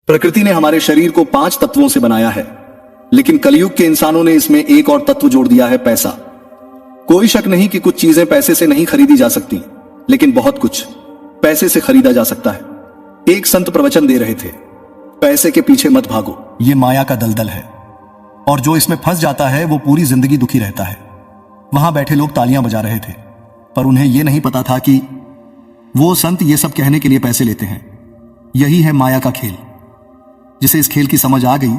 प्रकृति ने हमारे शरीर को 5 तत्वों से बनाया है, लेकिन कलयुग के इंसानों ने इसमें एक और तत्व जोड़ दिया है, पैसा। कोई शक नहीं कि कुछ चीजें पैसे से नहीं खरीदी जा सकती, लेकिन बहुत कुछ पैसे से खरीदा जा सकता है। एक संत प्रवचन दे रहे थे, पैसे के पीछे मत भागो, ये माया का दलदल है, और जो इसमें फंस जाता है वो पूरी जिंदगी दुखी रहता है। वहां बैठे लोग तालियां बजा रहे थे, पर उन्हें यह नहीं पता था कि वो संत ये सब कहने के लिए पैसे लेते हैं। यही है माया का खेल। जिसे इस खेल की समझ आ गई,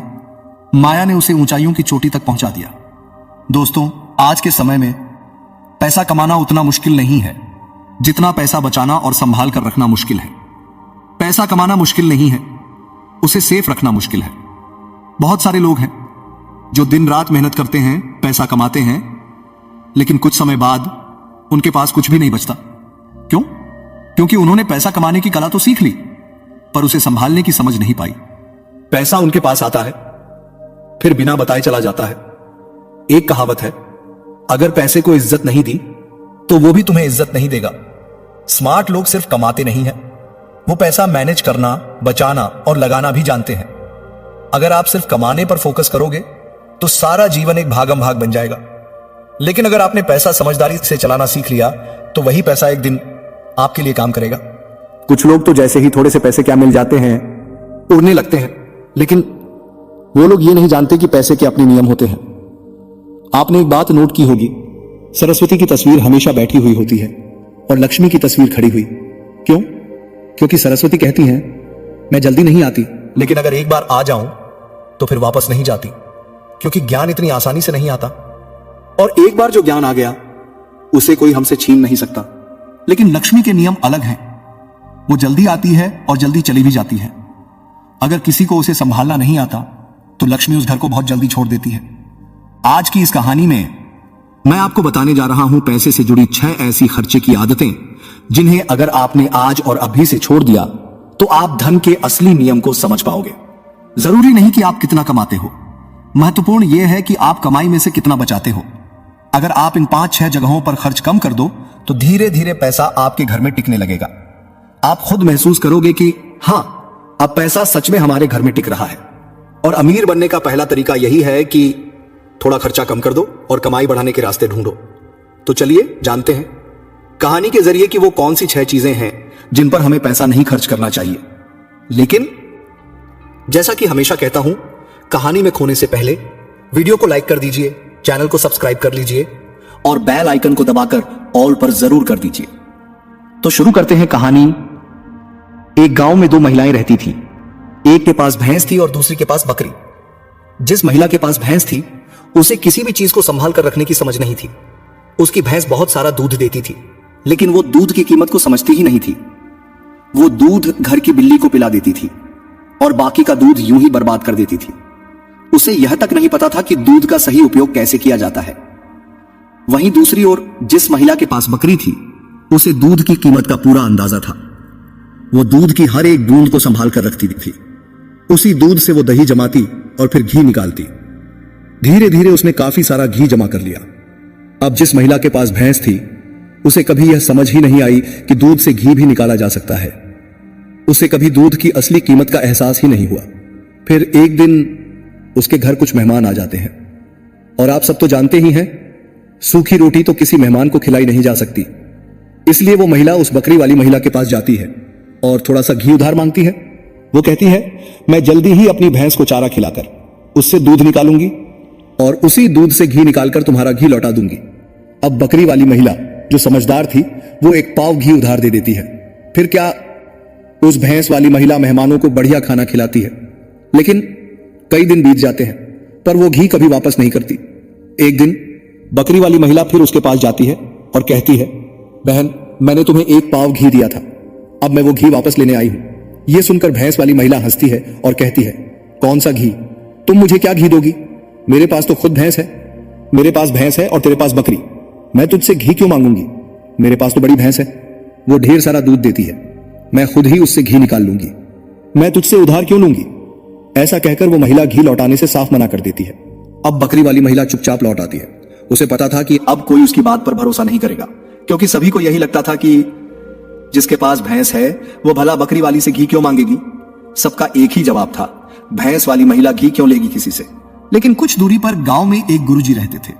माया ने उसे ऊंचाइयों की चोटी तक पहुंचा दिया। दोस्तों, आज के समय में पैसा कमाना उतना मुश्किल नहीं है जितना पैसा बचाना और संभाल कर रखना मुश्किल है। पैसा कमाना मुश्किल नहीं है, उसे सेफ रखना मुश्किल है। बहुत सारे लोग हैं जो दिन रात मेहनत करते हैं, पैसा कमाते हैं, लेकिन कुछ समय बाद उनके पास कुछ भी नहीं बचता। क्यों? क्योंकि उन्होंने पैसा कमाने की कला तो सीख ली, पर उसे संभालने की समझ नहीं पाई। पैसा उनके पास आता है, फिर बिना बताए चला जाता है। एक कहावत है, अगर पैसे को इज्जत नहीं दी तो वो भी तुम्हें इज्जत नहीं देगा। स्मार्ट लोग सिर्फ कमाते नहीं हैं, वो पैसा मैनेज करना, बचाना और लगाना भी जानते हैं। अगर आप सिर्फ कमाने पर फोकस करोगे तो सारा जीवन एक भागम भाग बन जाएगा। लेकिन अगर आपने पैसा समझदारी से चलाना सीख लिया तो वही पैसा एक दिन आपके लिए काम करेगा। कुछ लोग तो जैसे ही थोड़े से पैसे क्या मिल जाते हैं, उड़ने लगते हैं, लेकिन वो लोग ये नहीं जानते कि पैसे के अपने नियम होते हैं। आपने एक बात नोट की होगी, सरस्वती की तस्वीर हमेशा बैठी हुई होती है और लक्ष्मी की तस्वीर खड़ी हुई। क्यों? क्योंकि सरस्वती कहती हैं, मैं जल्दी नहीं आती, लेकिन अगर एक बार आ जाऊं तो फिर वापस नहीं जाती, क्योंकि ज्ञान इतनी आसानी से नहीं आता। और एक बार जो ज्ञान आ गया उसे कोई हमसे छीन नहीं सकता। लेकिन लक्ष्मी के नियम अलग हैं, वो जल्दी आती है और जल्दी चली भी जाती है। अगर किसी को उसे संभालना नहीं आता तो लक्ष्मी उस घर को बहुत जल्दी छोड़ देती है। आज की इस कहानी में मैं आपको बताने जा रहा हूं पैसे से जुड़ी 6 ऐसी खर्चे की आदतें, जिन्हें अगर आपने आज और अभी से छोड़ दिया तो आप धन के असली नियम को समझ पाओगे। जरूरी नहीं कि आप कितना कमाते हो, महत्वपूर्ण यह है कि आप कमाई में से कितना बचाते हो। अगर आप इन 5-6 जगहों पर खर्च कम कर दो तो धीरे धीरे पैसा आपके घर में टिकने लगेगा। आप खुद महसूस करोगे कि हां, अब पैसा सच में हमारे घर में टिक रहा है। और अमीर बनने का पहला तरीका यही है कि थोड़ा खर्चा कम कर दो और कमाई बढ़ाने के रास्ते ढूंढो। तो चलिए जानते हैं कहानी के जरिए कि वो कौन सी 6 चीजें हैं जिन पर हमें पैसा नहीं खर्च करना चाहिए। लेकिन जैसा कि हमेशा कहता हूं, कहानी में खोने से पहले वीडियो को लाइक कर दीजिए, चैनल को सब्सक्राइब कर लीजिए और बेल आइकन को दबाकर ऑल पर जरूर कर दीजिए। तो शुरू करते हैं कहानी। एक गांव में 2 महिलाएं रहती थीं। एक के पास भैंस थी और दूसरी के पास बकरी। जिस महिला के पास भैंस थी उसे किसी भी चीज को संभाल कर रखने की समझ नहीं थी। उसकी भैंस बहुत सारा दूध देती थी, लेकिन वो दूध की कीमत को समझती ही नहीं थी। वो दूध घर की बिल्ली को पिला देती थी और बाकी का दूध यूं ही बर्बाद कर देती थी। उसे यह तक नहीं पता था कि दूध का सही उपयोग कैसे किया जाता है। वहीं दूसरी ओर जिस महिला के पास बकरी थी, उसे दूध की कीमत का पूरा अंदाजा था। वो दूध की हर एक बूंद को संभाल कर रखती थी। उसी दूध से वो दही जमाती और फिर घी निकालती। धीरे धीरे उसने काफी सारा घी जमा कर लिया। अब जिस महिला के पास भैंस थी, उसे कभी यह समझ ही नहीं आई कि दूध से घी भी निकाला जा सकता है। उसे कभी दूध की असली कीमत का एहसास ही नहीं हुआ। फिर एक दिन उसके घर कुछ मेहमान आ जाते हैं, और आप सब तो जानते ही हैं, सूखी रोटी तो किसी मेहमान को खिलाई नहीं जा सकती। इसलिए वो महिला उस बकरी वाली महिला के पास जाती है और थोड़ा सा घी उधार मांगती है। वो कहती है, मैं जल्दी ही अपनी भैंस को चारा खिलाकर उससे दूध निकालूंगी और उसी दूध से घी निकालकर तुम्हारा घी लौटा दूंगी। अब बकरी वाली महिला जो समझदार थी, वो 1 पाव घी उधार दे देती है। फिर क्या, उस भैंस वाली महिला मेहमानों को बढ़िया खाना खिलाती है। लेकिन कई दिन बीत जाते हैं, पर वो घी कभी वापस नहीं करती। एक दिन बकरी वाली महिला फिर उसके पास जाती है और कहती है, बहन, मैंने तुम्हें 1 पाव घी दिया था, अब मैं वो घी वापस लेने आई हूं। यह सुनकर भैंस वाली महिला हंसती है और कहती है, कौन सा घी? तुम मुझे क्या घी दोगी? मेरे पास तो खुद भैंस है। मेरे पास भैंस है और तेरे पास बकरी, मैं तुझसे घी क्यों मांगूंगी? मेरे पास तो बड़ी भैंस है, वो ढेर सारा दूध देती है, मैं खुद ही उससे घी निकाल लूंगी। मैं तुझसे उधार क्यों लूंगी? ऐसा कहकर वो महिला घी लौटाने से साफ मना कर देती है। अब बकरी वाली महिला चुपचाप लौट आती है। उसे पता था कि अब कोई उसकी बात पर भरोसा नहीं करेगा, क्योंकि सभी को यही लगता था कि जिसके पास भैंस है वो भला बकरी वाली से घी क्यों मांगेगी। सबका एक ही जवाब था, भैंस वाली महिला घी क्यों लेगी किसी से। लेकिन कुछ दूरी पर गांव में एक गुरुजी रहते थे।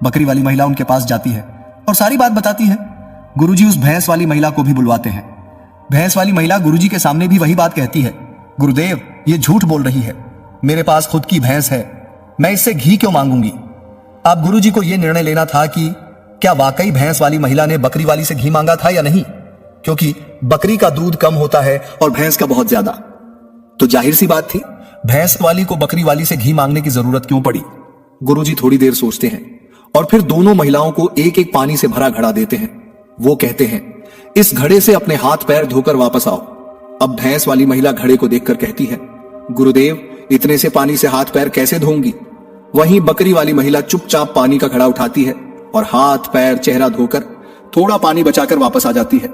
बकरी वाली महिला उनके पास जाती है और सारी बात बताती है। गुरुजी उस भैंस वाली महिला को भी बुलवाते हैं। भैंस वाली महिला गुरुजी के सामने भी वही बात कहती है, गुरुदेव ये झूठ बोल रही है, मेरे पास खुद की भैंस है, मैं इससे घी क्यों मांगूंगी। अब गुरुजी को यह निर्णय लेना था कि क्या वाकई भैंस वाली महिला ने बकरी वाली से घी मांगा था या नहीं, क्योंकि बकरी का दूध कम होता है और भैंस का बहुत ज्यादा। तो जाहिर सी बात थी, भैंस वाली को बकरी वाली से घी मांगने की जरूरत क्यों पड़ी। गुरुजी थोड़ी देर सोचते हैं और फिर दोनों महिलाओं को एक एक पानी से भरा घड़ा देते हैं। वो कहते हैं, इस घड़े से अपने हाथ पैर धोकर वापस आओ। अब भैंस वाली महिला घड़े को देखकर कहती है, गुरुदेव इतने से पानी से हाथ पैर कैसे धोऊंगी। वहीं बकरी वाली महिला चुपचाप पानी का घड़ा उठाती है और हाथ पैर चेहरा धोकर थोड़ा पानी बचाकर वापस आ जाती है।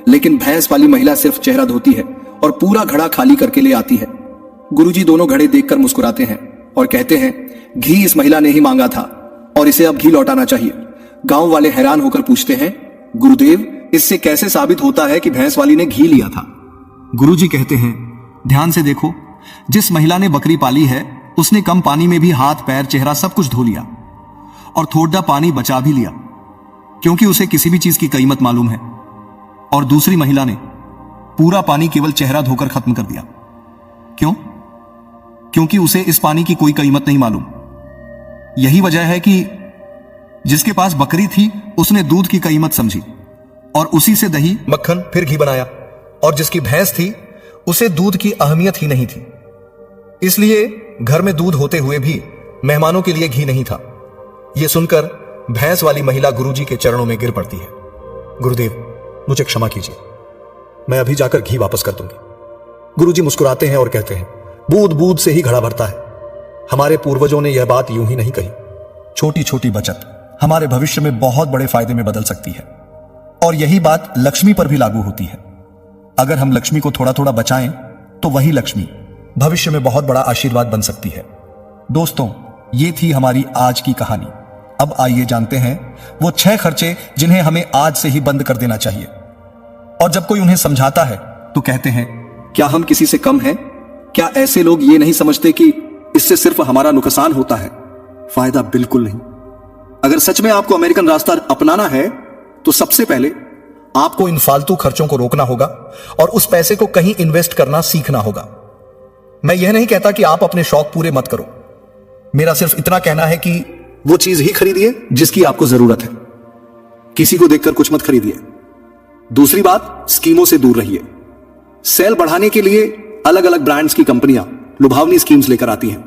लेकिन भैंस वाली महिला सिर्फ चेहरा धोती है और पूरा घड़ा खाली करके ले आती है। गुरुजी दोनों घड़े देखकर मुस्कुराते हैं और कहते हैं, घी इस महिला ने ही मांगा था और इसे अब घी लौटाना चाहिए। गांव वाले हैरान होकर पूछते हैं, गुरुदेव इससे कैसे साबित होता है कि भैंस वाली ने घी लिया था। गुरुजी कहते हैं, ध्यान से देखो, जिस महिला ने बकरी पाली है उसने कम पानी में भी हाथ पैर चेहरा सब कुछ धो लिया और थोड़ा पानी बचा भी लिया, क्योंकि उसे किसी भी चीज की कीमत मालूम है। और दूसरी महिला ने पूरा पानी केवल चेहरा धोकर खत्म कर दिया। क्यों? क्योंकि उसे इस पानी की कोई कीमत नहीं मालूम। यही वजह है कि जिसके पास बकरी थी उसने दूध की कीमत समझी और उसी से दही मक्खन फिर घी बनाया, और जिसकी भैंस थी उसे दूध की अहमियत ही नहीं थी। इसलिए घर में दूध होते हुए भी मेहमानों के लिए घी नहीं था। यह सुनकर भैंस वाली महिला गुरुजी के चरणों में गिर पड़ती है। गुरुदेव मुझे क्षमा कीजिए, मैं अभी जाकर घी वापस कर दूंगी। गुरुजी मुस्कुराते हैं और कहते हैं, बूंद बूंद से ही घड़ा भरता है। हमारे पूर्वजों ने यह बात यूं ही नहीं कही। छोटी छोटी बचत हमारे भविष्य में बहुत बड़े फायदे में बदल सकती है, और यही बात लक्ष्मी पर भी लागू होती है। अगर हम लक्ष्मी को थोड़ा थोड़ा बचाएं तो वही लक्ष्मी भविष्य में बहुत बड़ा आशीर्वाद बन सकती है। दोस्तों, ये थी हमारी आज की कहानी। अब आइए जानते हैं वो 6 खर्चे जिन्हें हमें आज से ही बंद कर देना चाहिए। और जब कोई उन्हें समझाता है तो कहते हैं, क्या हम किसी से कम हैं? क्या ऐसे लोग ये नहीं समझते कि इससे सिर्फ हमारा नुकसान होता है? फायदा बिल्कुल नहीं। अगर सच में आपको अमेरिकन रास्ता अपनाना है तो सबसे पहले आपको इन फालतू खर्चों को रोकना होगा और उस पैसे को कहीं इन्वेस्ट करना सीखना होगा। मैं यह नहीं कहता कि आप अपने शौक पूरे मत करो। मेरा सिर्फ इतना कहना है कि वो चीज ही खरीदिए जिसकी आपको जरूरत है। किसी को देखकर कुछ मत खरीदिए। दूसरी बात, स्कीमों से दूर रहिए। सेल बढ़ाने के लिए अलग अलग ब्रांड्स की कंपनियां लुभावनी स्कीम्स लेकर आती हैं,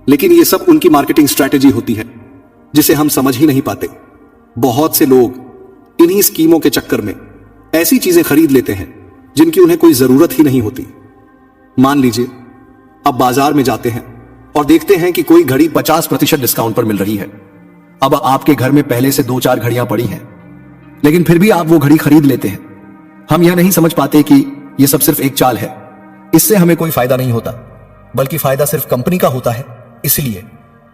लेकिन ये सब उनकी मार्केटिंग स्ट्रेटेजी होती है जिसे हम समझ ही नहीं पाते। बहुत से लोग इन्हीं स्कीमों के चक्कर में ऐसी चीजें खरीद लेते हैं जिनकी उन्हें कोई जरूरत ही नहीं होती। मान लीजिए अब बाजार में जाते हैं और देखते हैं कि कोई घड़ी 50% डिस्काउंट पर मिल रही है। अब आपके घर में पहले से 2-4 घड़ियां पड़ी हैं, लेकिन फिर भी आप वो घड़ी खरीद लेते हैं। हम यह नहीं समझ पाते कि यह सब सिर्फ एक चाल है। इससे हमें कोई फायदा नहीं होता, बल्कि फायदा सिर्फ कंपनी का होता है। इसलिए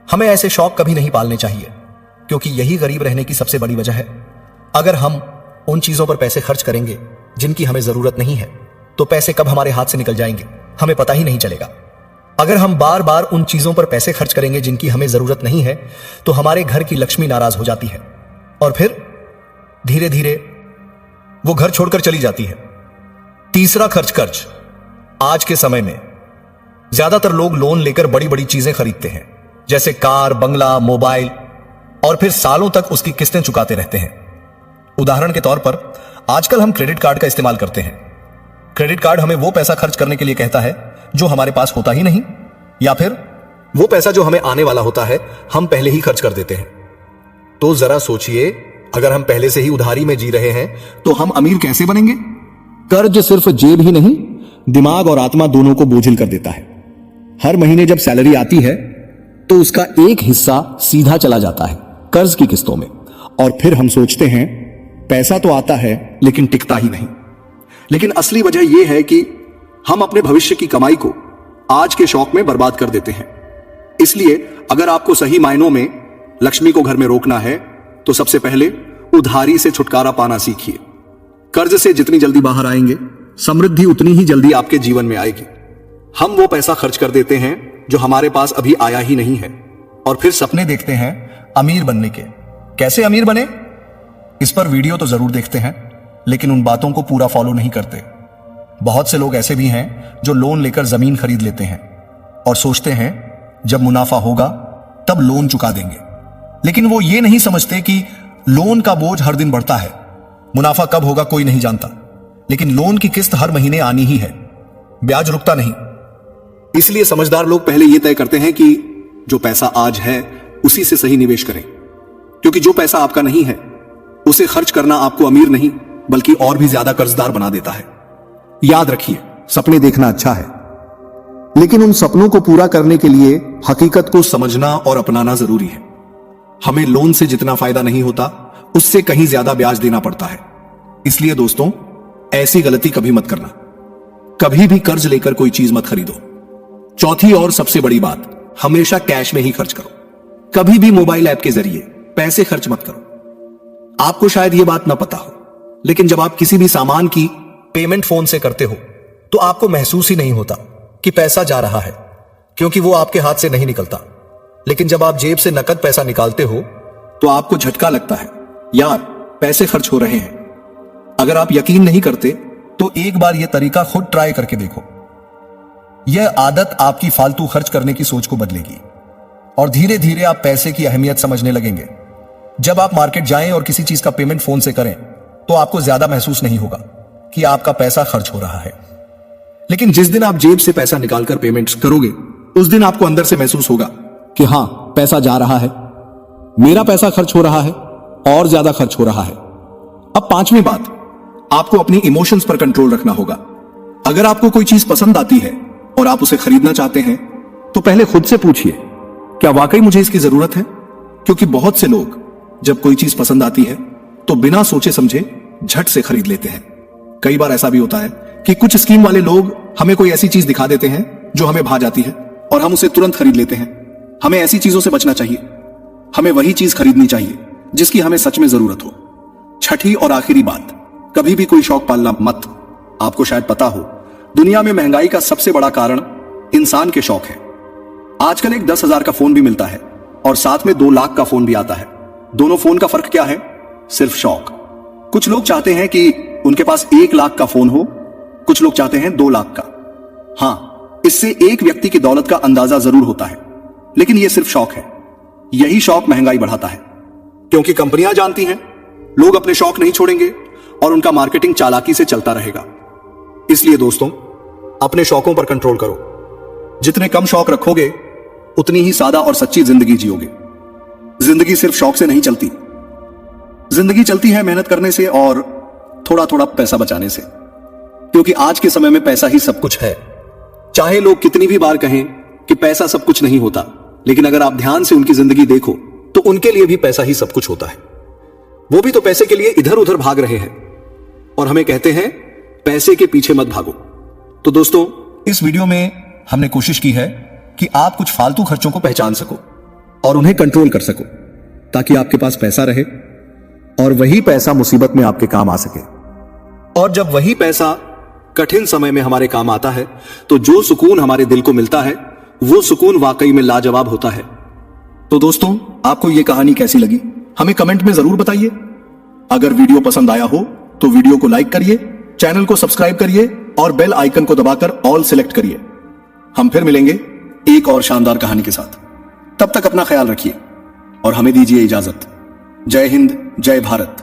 हमें ऐसे शौक कभी नहीं पालने चाहिए, क्योंकि यही गरीब रहने की सबसे बड़ी वजह है। अगर हम उन चीजों पर पैसे खर्च करेंगे जिनकी हमें जरूरत नहीं है, तो पैसे कब हमारे हाथ से निकल जाएंगे हमें पता ही नहीं चलेगा। अगर हम बार बार उन चीजों पर पैसे खर्च करेंगे जिनकी हमें जरूरत नहीं है, तो हमारे घर की लक्ष्मी नाराज हो जाती है और फिर धीरे धीरे वो घर छोड़कर चली जाती है। तीसरा खर्च। आज के समय में ज्यादातर लोग लोन लेकर बड़ी बड़ी चीजें खरीदते हैं, जैसे कार, बंगला, मोबाइल, और फिर सालों तक उसकी किस्तें चुकाते रहते हैं। उदाहरण के तौर पर आजकल हम क्रेडिट कार्ड का इस्तेमाल करते हैं। क्रेडिट कार्ड हमें वो पैसा खर्च करने के लिए कहता है जो हमारे पास होता ही नहीं, या फिर वो पैसा जो हमें आने वाला होता है हम पहले ही खर्च कर देते हैं। तो जरा सोचिए, अगर हम पहले से ही उधारी में जी रहे हैं तो हम अमीर कैसे बनेंगे? कर्ज सिर्फ जेब ही नहीं, दिमाग और आत्मा दोनों को बोझिल कर देता है। हर महीने जब सैलरी आती है तो उसका एक हिस्सा सीधा चला जाता है कर्ज की किस्तों में, और फिर हम सोचते हैं पैसा तो आता है लेकिन टिकता ही नहीं। लेकिन असली वजह यह है कि हम अपने भविष्य की कमाई को आज के शौक में बर्बाद कर देते हैं। इसलिए अगर आपको सही मायनों में लक्ष्मी को घर में रोकना है तो सबसे पहले उधारी से छुटकारा पाना सीखिए। कर्ज से जितनी जल्दी बाहर आएंगे, समृद्धि उतनी ही जल्दी आपके जीवन में आएगी। हम वो पैसा खर्च कर देते हैं जो हमारे पास अभी आया ही नहीं है, और फिर सपने देखते हैं अमीर बनने के। कैसे अमीर बने, इस पर वीडियो तो जरूर देखते हैं, लेकिन उन बातों को पूरा फॉलो नहीं करते। बहुत से लोग ऐसे भी हैं जो लोन लेकर जमीन खरीद लेते हैं और सोचते हैं जब मुनाफा होगा तब लोन चुका देंगे, लेकिन वो ये नहीं समझते कि लोन का बोझ हर दिन बढ़ता है। मुनाफा कब होगा कोई नहीं जानता, लेकिन लोन की किस्त हर महीने आनी ही है, ब्याज रुकता नहीं। इसलिए समझदार लोग पहले यह तय करते हैं कि जो पैसा आज है उसी से सही निवेश करें, क्योंकि जो पैसा आपका नहीं है उसे खर्च करना आपको अमीर नहीं बल्कि और भी ज्यादा कर्जदार बना देता है। याद रखिए, सपने देखना अच्छा है, लेकिन उन सपनों को पूरा करने के लिए हकीकत को समझना और अपनाना जरूरी है। हमें लोन से जितना फायदा नहीं होता उससे कहीं ज्यादा ब्याज देना पड़ता है। इसलिए दोस्तों, ऐसी गलती कभी मत करना। कभी भी कर्ज लेकर कोई चीज मत खरीदो। चौथी और सबसे बड़ी बात, हमेशा कैश में ही खर्च करो। कभी भी मोबाइल ऐप के जरिए पैसे खर्च मत करो। आपको शायद यह बात ना पता हो, लेकिन जब आप किसी भी सामान की पेमेंट फोन से करते हो तो आपको महसूस ही नहीं होता कि पैसा जा रहा है, क्योंकि वो आपके हाथ से नहीं निकलता। लेकिन जब आप जेब से नकद पैसा निकालते हो तो आपको झटका लगता है, यार पैसे खर्च हो रहे हैं। अगर आप यकीन नहीं करते तो एक बार यह तरीका खुद ट्राई करके देखो। यह आदत आपकी फालतू खर्च करने की सोच को बदलेगी और धीरे धीरे आप पैसे की अहमियत समझने लगेंगे। जब आप मार्केट जाएं और किसी चीज का पेमेंट फोन से करें तो आपको ज्यादा महसूस नहीं होगा कि आपका पैसा खर्च हो रहा है, लेकिन जिस दिन आप जेब से पैसा निकालकर पेमेंट्स करोगे उस दिन आपको अंदर से महसूस होगा कि हां, पैसा जा रहा है, मेरा पैसा खर्च हो रहा है और ज्यादा खर्च हो रहा है। अब पांचवी बात, आपको अपनी इमोशंस पर कंट्रोल रखना होगा। अगर आपको कोई चीज पसंद आती है और आप उसे खरीदना चाहते हैं तो पहले खुद से पूछिए, क्या वाकई मुझे इसकी जरूरत है? क्योंकि बहुत से लोग जब कोई चीज पसंद आती है तो बिना सोचे समझे झट से खरीद लेते हैं। कई बार ऐसा भी होता है कि कुछ स्कीम वाले लोग हमें कोई ऐसी चीज दिखा देते हैं जो हमें भा जाती है और हम उसे तुरंत खरीद लेते हैं। हमें ऐसी चीजों से बचना चाहिए। हमें वही चीज खरीदनी चाहिए जिसकी हमें सच में जरूरत हो। छठी और आखिरी बात, कभी भी कोई शौक पालना मत। आपको शायद पता हो, दुनिया में महंगाई का सबसे बड़ा कारण इंसान के शौक है। आजकल एक 10,000 का फोन भी मिलता है और साथ में 2 लाख का फोन भी आता है। दोनों फोन का फर्क क्या है? सिर्फ शौक। कुछ लोग चाहते हैं कि उनके पास 1 लाख का फोन हो, कुछ लोग चाहते हैं 2 लाख का। हां, इससे एक व्यक्ति की दौलत का अंदाजा जरूर होता है, लेकिन यह सिर्फ शौक है। यही शौक महंगाई बढ़ाता है, क्योंकि कंपनियां जानती हैं लोग अपने शौक नहीं छोड़ेंगे और उनका मार्केटिंग चालाकी से चलता रहेगा। इसलिए दोस्तों, अपने शौकों पर कंट्रोल करो। जितने कम शौक रखोगे उतनी ही सादा और सच्ची जिंदगी जियोगे। जिंदगी सिर्फ शौक से नहीं चलती, जिंदगी चलती है मेहनत करने से और थोड़ा थोड़ा पैसा बचाने से, क्योंकि आज के समय में पैसा ही सब कुछ है। चाहे लोग कितनी भी बार कहें कि पैसा सब कुछ नहीं होता, लेकिन अगर आप ध्यान से उनकी जिंदगी देखो तो उनके लिए भी पैसा ही सब कुछ होता है। वो भी तो पैसे के लिए इधर उधर भाग रहे हैं और हमें कहते हैं पैसे के पीछे मत भागो। तो दोस्तों, इस वीडियो में हमने कोशिश की है कि आप कुछ फालतू खर्चों को पहचान सको और उन्हें कंट्रोल कर सको, ताकि आपके पास पैसा रहे और वही पैसा मुसीबत में आपके काम आ सके। और जब वही पैसा कठिन समय में हमारे काम आता है तो जो सुकून हमारे दिल को मिलता है वो सुकून वाकई में लाजवाब होता है। तो दोस्तों, आपको यह कहानी कैसी लगी हमें कमेंट में जरूर बताइए। अगर वीडियो पसंद आया हो तो वीडियो को लाइक करिए, चैनल को सब्सक्राइब करिए और बेल आइकन को दबाकर ऑल सिलेक्ट करिए। हम फिर मिलेंगे एक और शानदार कहानी के साथ। तब तक अपना ख्याल रखिए और हमें दीजिए इजाजत। जय हिंद, जय भारत।